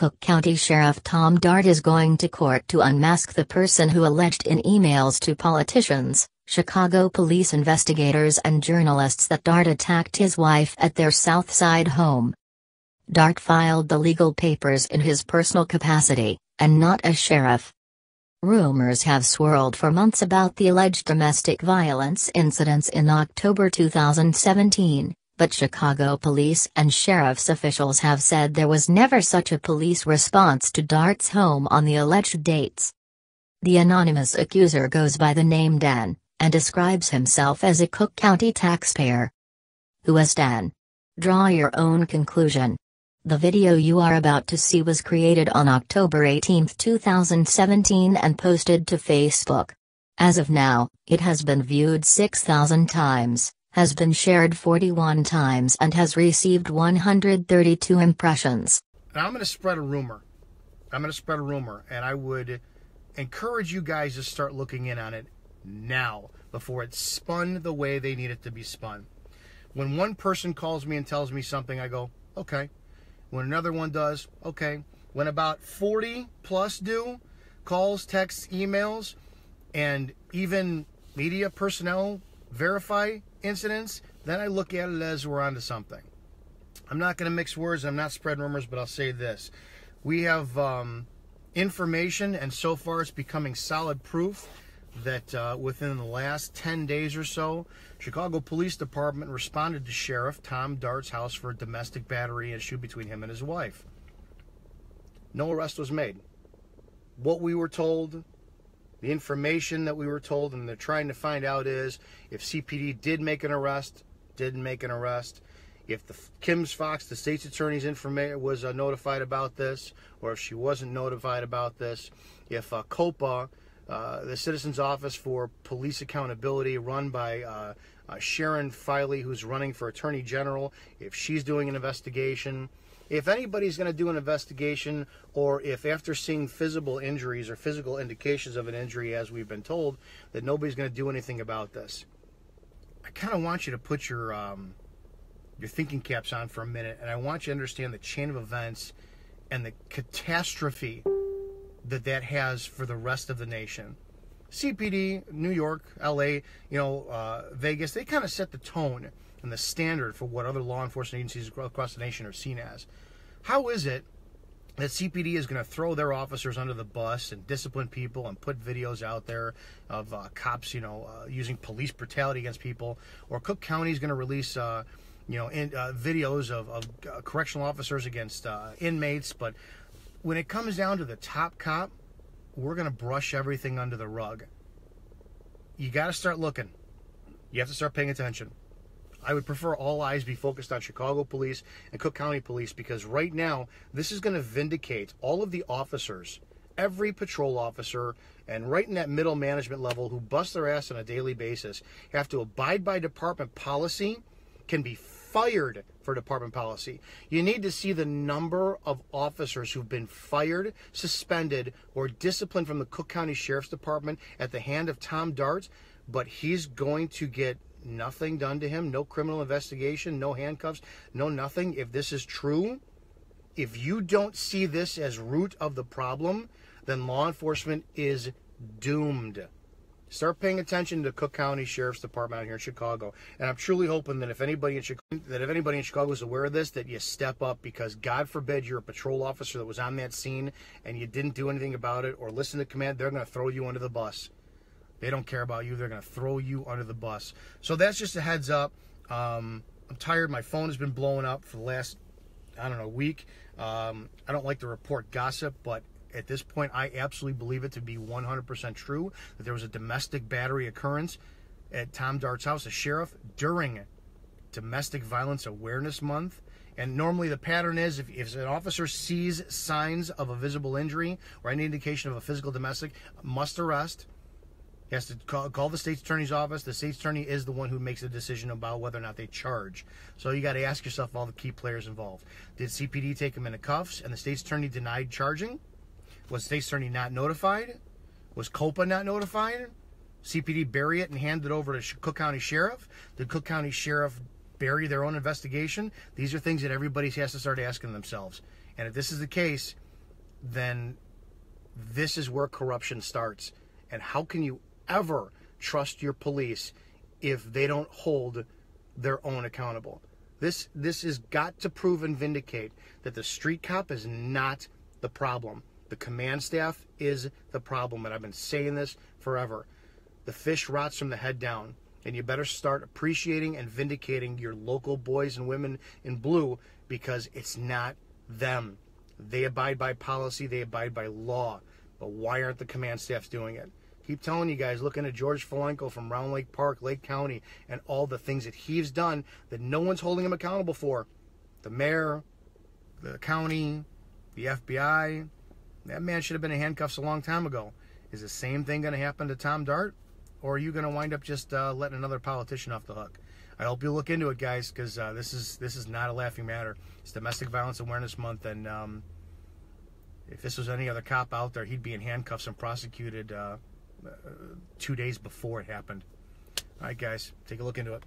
Cook County Sheriff Tom Dart is going to court to unmask the person who alleged in emails to politicians, Chicago police investigators and journalists that Dart attacked his wife at their South Side home. Dart filed the legal papers in his personal capacity, and not as sheriff. Rumors have swirled for months about the alleged domestic violence incidents in October 2017, but Chicago police and sheriff's officials have said there was never such a police response to Dart's home on the alleged dates. The anonymous accuser goes by the name Dan, and describes himself as a Cook County taxpayer. Who is Dan? Draw your own conclusion. The video you are about to see was created on October 18, 2017 and posted to Facebook. As of now, it has been viewed 6,000 times, has been shared 41 times and has received 132 impressions. Now I'm going to spread a rumor. And I would encourage you guys to start looking in on it now, before it's spun the way they need it to be spun. When one person calls me and tells me something, I go, okay. When another one does, okay. When about 40 plus do, calls, texts, emails, and even media personnel verify incidents, then I look at it as we're onto something. I'm not going to mix words, I'm not spreading rumors, but I'll say this. We have information, and so far it's becoming solid proof that within the last 10 days or so, Chicago Police Department responded to Sheriff Tom Dart's house for a domestic battery issue between him and his wife. No arrest was made. What we were told, the information that we were told, and they're trying to find out is if CPD did make an arrest, didn't make an arrest, if the Kim's Fox, the state's attorney's was notified about this, or if she wasn't notified about this, if COPA, the Citizens Office for Police Accountability, run by Sharon Filey, who's running for Attorney General, if she's doing an investigation, if anybody's going to do an investigation, or if after seeing physical injuries or physical indications of an injury, as we've been told, that nobody's going to do anything about this. I kind of want you to put your thinking caps on for a minute, and I want you to understand the chain of events and the catastrophe that has for the rest of the nation. CPD, New York, LA, Vegas, they kind of set the tone and the standard for what other law enforcement agencies across the nation are seen as. How is it that CPD is going to throw their officers under the bus and discipline people and put videos out there of cops, using police brutality against people, or Cook County is going to release videos of correctional officers against inmates, but when it comes down to the top cop, we're going to brush everything under the rug. You got to start looking. You have to start paying attention. I would prefer all eyes be focused on Chicago police and Cook County police, because right now, this is going to vindicate all of the officers, every patrol officer, and right in that middle management level who bust their ass on a daily basis, have to abide by department policy, can be fired for department policy. You need to see the number of officers who've been fired, suspended, or disciplined from the Cook County Sheriff's Department at the hand of Tom Dart, but he's going to get nothing done to him, no criminal investigation, no handcuffs, no nothing. If this is true, if you don't see this as root of the problem, then law enforcement is doomed. Start paying attention to Cook County Sheriff's Department out here in Chicago. And I'm truly hoping that if anybody in Chicago is aware of this, that you step up, because God forbid you're a patrol officer that was on that scene and you didn't do anything about it or listen to command, they're going to throw you under the bus. They don't care about you. They're going to throw you under the bus. So that's just a heads up. I'm tired. My phone has been blowing up for the last, week. I don't like to report gossip, but at this point, I absolutely believe it to be 100% true that there was a domestic battery occurrence at Tom Dart's house, a sheriff, during Domestic Violence Awareness Month. And normally the pattern is if an officer sees signs of a visible injury or any indication of a physical domestic, must arrest. He has to call the state's attorney's office. The state's attorney is the one who makes the decision about whether or not they charge. So you got to ask yourself all the key players involved. Did CPD take him into cuffs and the state's attorney denied charging? Was the state's attorney not notified? Was COPA not notified? CPD bury it and hand it over to Cook County Sheriff? Did Cook County Sheriff bury their own investigation? These are things that everybody has to start asking themselves. And if this is the case, then this is where corruption starts. And how can you ever trust your police if they don't hold their own accountable? This has got to prove and vindicate that the street cop is not the problem. The command staff is the problem, and I've been saying this forever. The fish rots from the head down, and you better start appreciating and vindicating your local boys and women in blue, because it's not them. They abide by policy, they abide by law, but why aren't the command staffs doing it? Keep telling you guys, looking at George Folenko from Round Lake Park, Lake County, and all the things that he's done that no one's holding him accountable for. The mayor, the county, the FBI. That man should have been in handcuffs a long time ago. Is the same thing going to happen to Tom Dart? Or are you going to wind up just letting another politician off the hook? I hope you look into it, guys, because this is not a laughing matter. It's Domestic Violence Awareness Month, and if this was any other cop out there, he'd be in handcuffs and prosecuted 2 days before it happened. All right, guys, take a look into it.